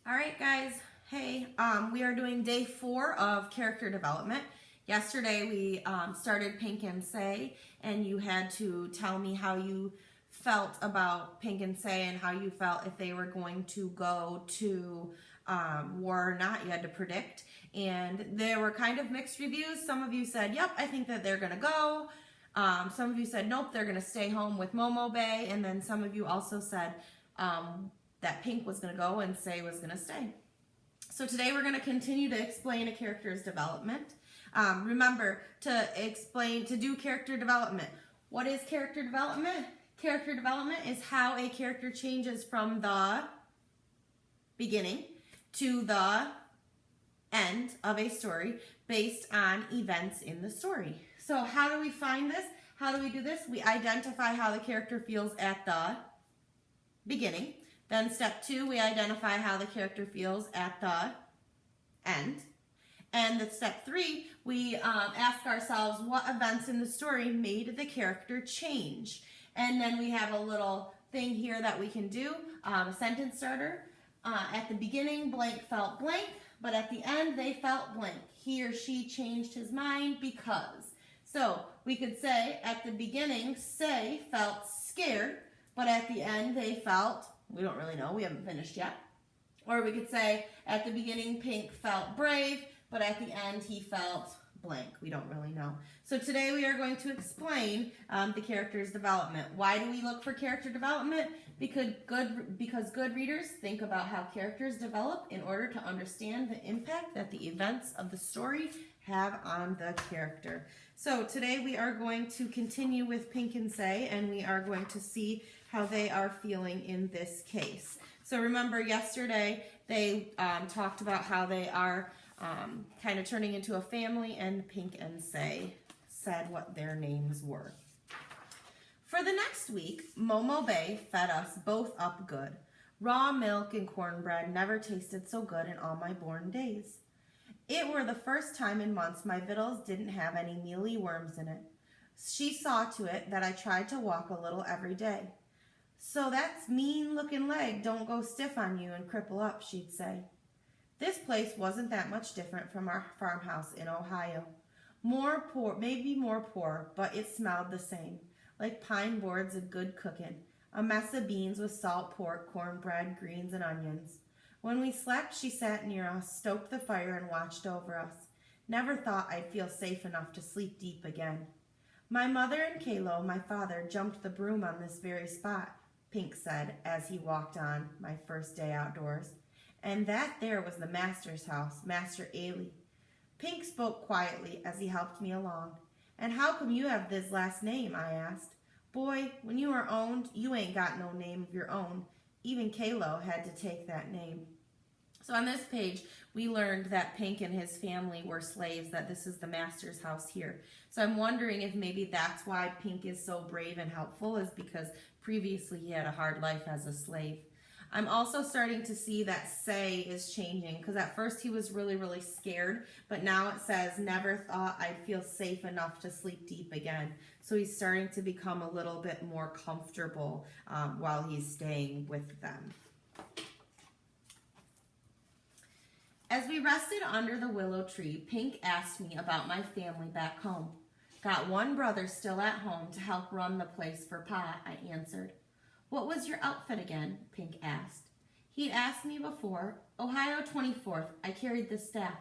All right, guys. Hey, we are doing day 4 of character development. Yesterday we started Pink and Say, and you had to tell me how you felt about Pink and Say and how you felt if they were going to go to war or not. You had to predict, and there were kind of mixed reviews. Some of you said, "Yep, I think that they're going to go." Some of you said, "Nope, they're going to stay home with Momo Bay," and then some of you also said that Pink was going to go and Say was going to stay. So today we're going to continue to explain a character's development. Remember to do character development. What is character development? Character development is how a character changes from the beginning to the end of a story based on events in the story. So how do we find this? How do we do this? We identify how the character feels at the beginning. Then step 2, we identify how the character feels at the end. And then step 3, we ask ourselves what events in the story made the character change. And then we have a little thing here that we can do, a sentence starter. At the beginning, blank felt blank, but at the end, they felt blank. He or she changed his mind because. So we could say at the beginning, Say felt scared, but at the end, they felt, we don't really know, we haven't finished yet. Or we could say at the beginning, Pink felt brave, but at the end, he felt blank. We don't really know. So today we are going to explain the character's development. Why do we look for character development? Because good readers think about how characters develop in order to understand the impact that the events of the story have on the character. So today we are going to continue with Pink and Say, and we are going to see how they are feeling in this case. So remember yesterday they talked about how they are kind of turning into a family, and Pink and Say said what their names were. For the next week, Momo Bay fed us both up good. Raw milk and cornbread never tasted so good in all my born days. It were the first time in months my victuals didn't have any mealy worms in it. She saw to it that I tried to walk a little every day. So that's mean-looking leg don't go stiff on you and cripple up, she'd say. This place wasn't that much different from our farmhouse in Ohio. More poor, maybe more poor, but it smelled the same, like pine boards of good cooking, a mess of beans with salt pork, cornbread, greens, and onions. When we slept, she sat near us, stoked the fire, and watched over us. Never thought I'd feel safe enough to sleep deep again. My mother and Kalo, my father, jumped the broom on this very spot, Pink said as he walked on my first day outdoors. And that there was the master's house, Master Ailey. Pink spoke quietly as he helped me along. And how come you have this last name, I asked. Boy, when you are owned, you ain't got no name of your own. Even Kalo had to take that name. So on this page, we learned that Pink and his family were slaves, that this is the master's house here. So I'm wondering if maybe that's why Pink is so brave and helpful, is because previously he had a hard life as a slave. I'm also starting to see that Say is changing, because at first he was really, really scared, but now it says, never thought I'd feel safe enough to sleep deep again. So he's starting to become a little bit more comfortable while he's staying with them. As we rested under the willow tree, Pink asked me about my family back home. Got one brother still at home to help run the place for Pa, I answered. What was your outfit again? Pink asked. He'd asked me before. Ohio 24th, I carried the staff.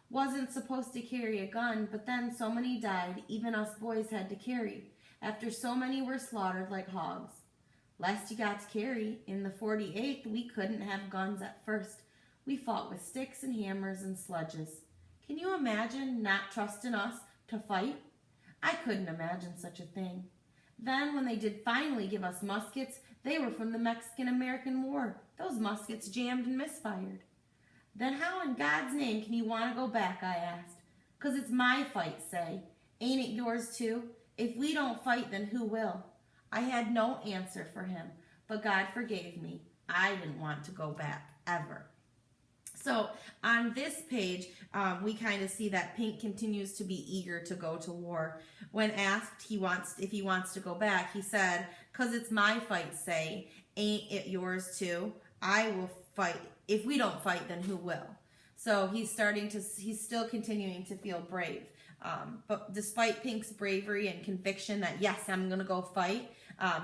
Wasn't supposed to carry a gun, but then so many died, even us boys had to carry, after so many were slaughtered like hogs. Lest you got to carry, in the 48th, we couldn't have guns at first. We fought with sticks and hammers and sledges. Can you imagine not trusting us to fight? I couldn't imagine such a thing. Then, when they did finally give us muskets, they were from the Mexican-American War. Those muskets jammed and misfired. Then how in God's name can you want to go back, I asked. 'Cause it's my fight, Say. Ain't it yours too? If we don't fight, then who will? I had no answer for him, but God forgave me. I didn't want to go back, ever. So on this page, we kind of see that Pink continues to be eager to go to war. When asked if he wants to go back, he said, "'Cause it's my fight, Say. Ain't it yours too? I will fight. If we don't fight, then who will? So he's still continuing to feel brave. But despite Pink's bravery and conviction that, yes, I'm going to go fight,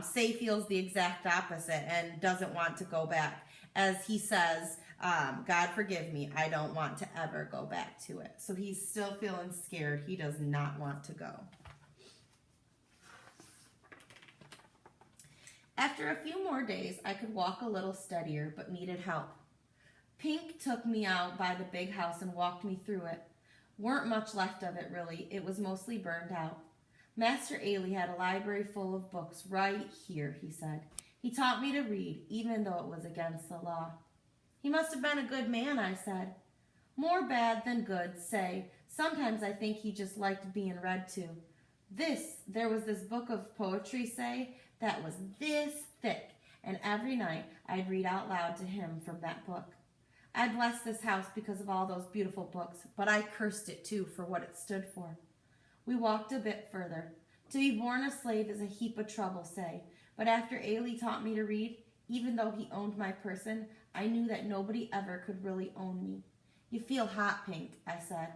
Say feels the exact opposite and doesn't want to go back. As he says, God forgive me, I don't want to ever go back to it. So he's still feeling scared. He does not want to go. After a few more days, I could walk a little steadier, but needed help. Pink took me out by the big house and walked me through it. Weren't much left of it, really. It was mostly burned out. Master Ailey had a library full of books right here, he said. He taught me to read, even though it was against the law. He must have been a good man, I said. More bad than good, Say. Sometimes I think he just liked being read to. There was this book of poetry, Say, that was this thick, and every night I'd read out loud to him from that book. I blessed this house because of all those beautiful books, but I cursed it too for what it stood for. We walked a bit further. To be born a slave is a heap of trouble, Say, but after Ailey taught me to read, even though he owned my person, I knew that nobody ever could really own me. You feel hot, Pink, I said.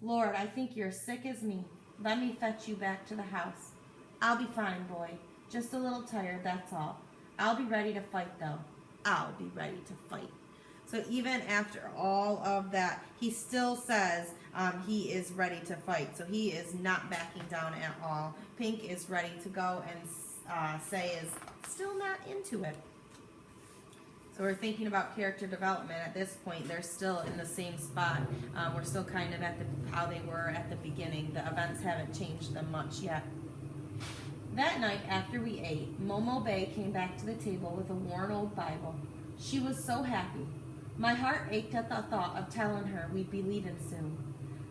Lord, I think you're sick as me. Let me fetch you back to the house. I'll be fine, boy. Just a little tired, that's all. I'll be ready to fight, though. I'll be ready to fight. So even after all of that, he still says he is ready to fight. So he is not backing down at all. Pink is ready to go, and Say is still not into it. So we're thinking about character development. At this point, they're still in the same spot. We're still kind of at how they were at the beginning. The events haven't changed them much yet. That night, after we ate, Momo Bay came back to the table with a worn old Bible. She was so happy. My heart ached at the thought of telling her we'd be leaving soon.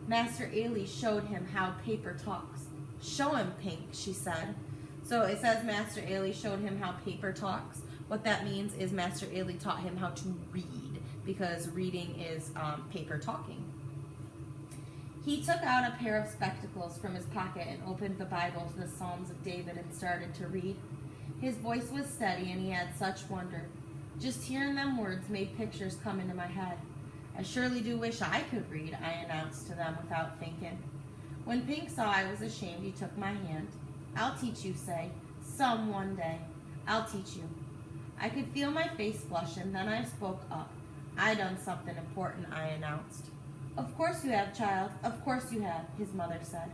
Master Ailey showed him how paper talks. Show him, Pink, she said. So it says Master Ailey showed him how paper talks. What that means is Master Ailey taught him how to read, because reading is paper talking. He took out a pair of spectacles from his pocket and opened the Bible to the Psalms of David and started to read. His voice was steady and he had such wonder. Just hearing them words made pictures come into my head. I surely do wish I could read, I announced to them without thinking. When Pink saw I was ashamed, he took my hand. I'll teach you, Say. Some one day. I'll teach you. I could feel my face flush, and then I spoke up. I done something important, I announced. Of course you have, child. Of course you have, his mother said.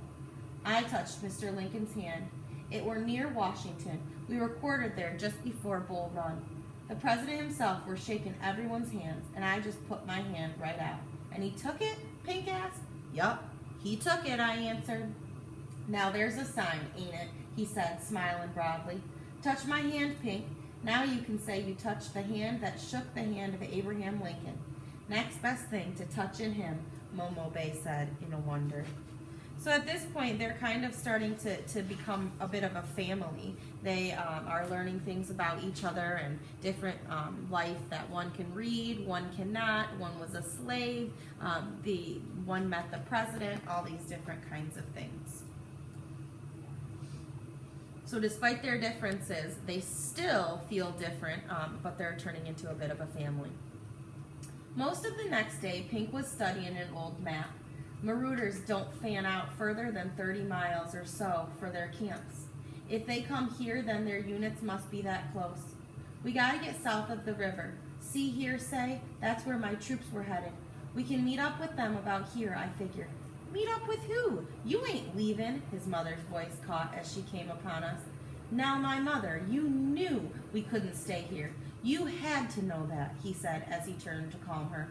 I touched Mr. Lincoln's hand. It were near Washington. We were quartered there just before Bull Run. The president himself were shaking everyone's hands, and I just put my hand right out. And he took it? Pink asked. Yup, he took it, I answered. Now there's a sign, ain't it? He said, smiling broadly. Touch my hand, Pink. Now you can say you touched the hand that shook the hand of Abraham Lincoln. Next best thing to touching him, Momo Bay said in a wonder. So at this point, they're kind of starting to become a bit of a family. They are learning things about each other and different life that one can read, one cannot, one was a slave, the one met the president, all these different kinds of things. So despite their differences, they still feel different, but they're turning into a bit of a family. Most of the next day, Pink was studying an old map. Marauders don't fan out further than 30 miles or so for their camps. If they come here, then their units must be that close. We gotta get south of the river. See here, Say? That's where my troops were headed. We can meet up with them about here, I figured. Meet up with who? You ain't leaving, his mother's voice caught as she came upon us. Now, my mother, you knew we couldn't stay here. You had to know that, he said as he turned to calm her.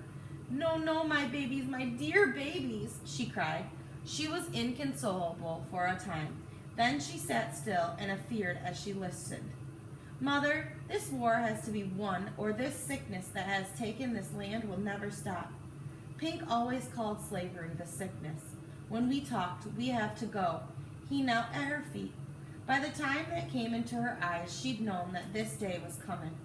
No, no, my babies, my dear babies, she cried. She was inconsolable for a time. Then she sat still and afeared as she listened. Mother, this war has to be won, or this sickness that has taken this land will never stop. Pink always called slavery the sickness. When we talked, we have to go. He knelt at her feet. By the time that came into her eyes, she'd known that this day was coming.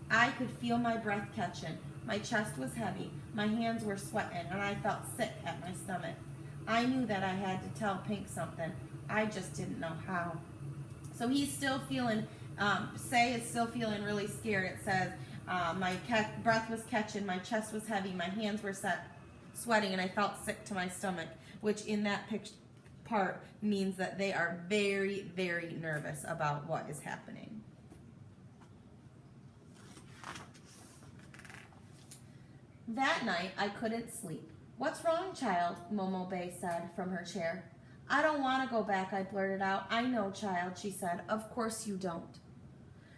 I could feel my breath catching. My chest was heavy, my hands were sweating, and I felt sick at my stomach. I knew that I had to tell Pink something. I just didn't know how. So he's still feeling, Say is still feeling really scared. It says, Breath was catching, my chest was heavy, my hands were sweating, and I felt sick to my stomach, which in that part means that they are very, very nervous about what is happening. That night, I couldn't sleep. "What's wrong, child?" Momo Bay said from her chair. "I don't want to go back," I blurted out. "I know, child," she said. "Of course you don't."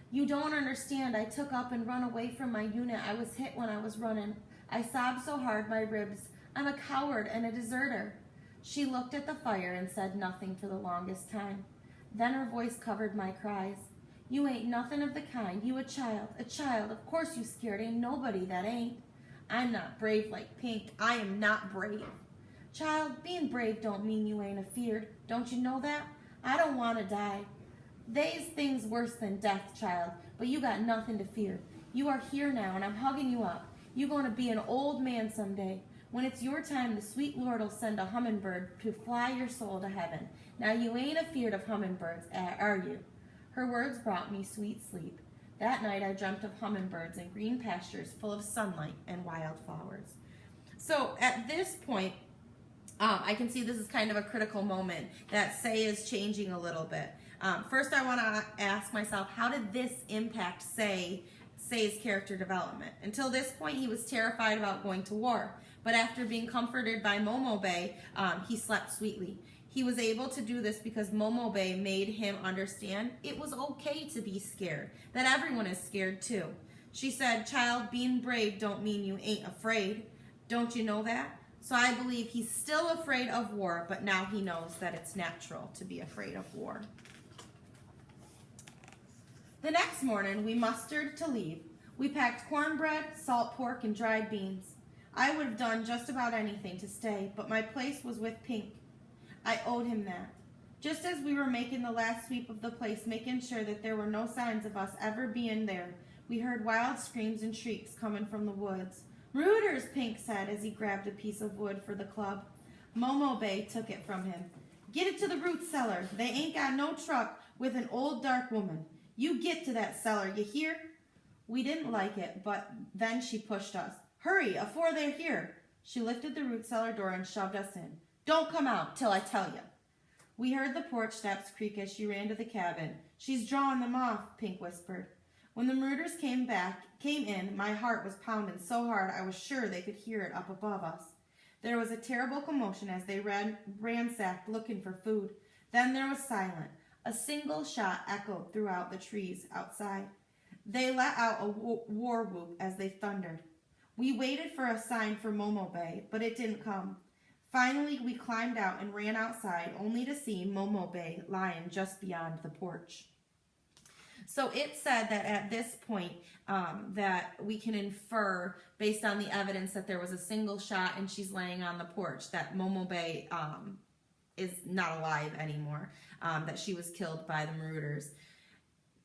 "You don't understand. I took up and run away from my unit. I was hit when I was running. I sobbed so hard my ribs. I'm a coward and a deserter." She looked at the fire and said nothing for the longest time. Then her voice covered my cries. "You ain't nothing of the kind. You a child. Of course you scared. Ain't nobody that ain't." "I'm not brave like Pink. I am not brave." "Child, being brave don't mean you ain't afeared. Don't you know that? I don't want to die. They's things worse than death, child, but you got nothing to fear. You are here now, and I'm hugging you up. You going to be an old man someday. When it's your time, the sweet Lord'll send a hummingbird to fly your soul to heaven. Now you ain't afeared of hummingbirds, are you?" Her words brought me sweet sleep. That night I dreamt of hummingbirds and green pastures full of sunlight and wildflowers. So at this point, I can see this is kind of a critical moment that Say is changing a little bit. First, I want to ask myself, how did this impact Say's character development? Until this point, he was terrified about going to war. But after being comforted by Momo Bay, he slept sweetly. He was able to do this because Momo Bay made him understand it was okay to be scared, that everyone is scared too. She said, "Child, being brave don't mean you ain't afraid. Don't you know that?" So I believe he's still afraid of war, but now he knows that it's natural to be afraid of war. The next morning, we mustered to leave. We packed cornbread, salt pork, and dried beans. I would have done just about anything to stay, but my place was with Pink. I owed him that. Just as we were making the last sweep of the place, making sure that there were no signs of us ever being there, we heard wild screams and shrieks coming from the woods. "Rooters," Pink said as he grabbed a piece of wood for the club. Momo Bay took it from him. "Get it to the root cellar. They ain't got no truck with an old dark woman. You get to that cellar, you hear?" We didn't like it, but then she pushed us. "Hurry, afore they're here." She lifted the root cellar door and shoved us in. "Don't come out till I tell you." We heard the porch steps creak as she ran to the cabin. "She's drawing them off," Pink whispered. When the Rooters came in, my heart was pounding so hard I was sure they could hear it up above us. There was a terrible commotion as they ransacked looking for food. Then there was silence. A single shot echoed throughout the trees outside. They let out a war whoop as they thundered. We waited for a sign for Momo Bay, but it didn't come. Finally, we climbed out and ran outside, only to see Momo Bay lying just beyond the porch. So it said that at this point that we can infer, based on the evidence that there was a single shot and she's laying on the porch, that Momo Bay is not alive anymore, that she was killed by the Marauders.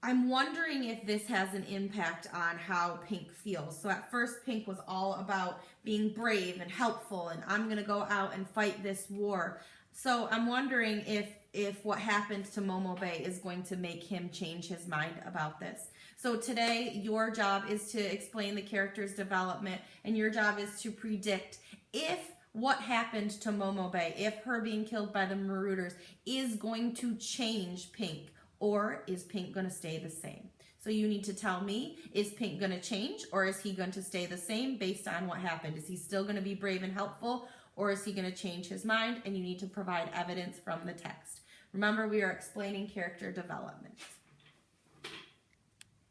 I'm wondering if this has an impact on how Pink feels. So at first, Pink was all about being brave and helpful, and I'm going to go out and fight this war. So I'm wondering if what happened to Momo Bay is going to make him change his mind about this. So today, your job is to explain the character's development, and your job is to predict if what happened to Momo Bay, if her being killed by the Marauders, is going to change Pink. Or is Pink going to stay the same? So you need to tell me, is Pink going to change, or is he going to stay the same based on what happened? Is he still going to be brave and helpful, or is he going to change his mind? And you need to provide evidence from the text. Remember, we are explaining character development.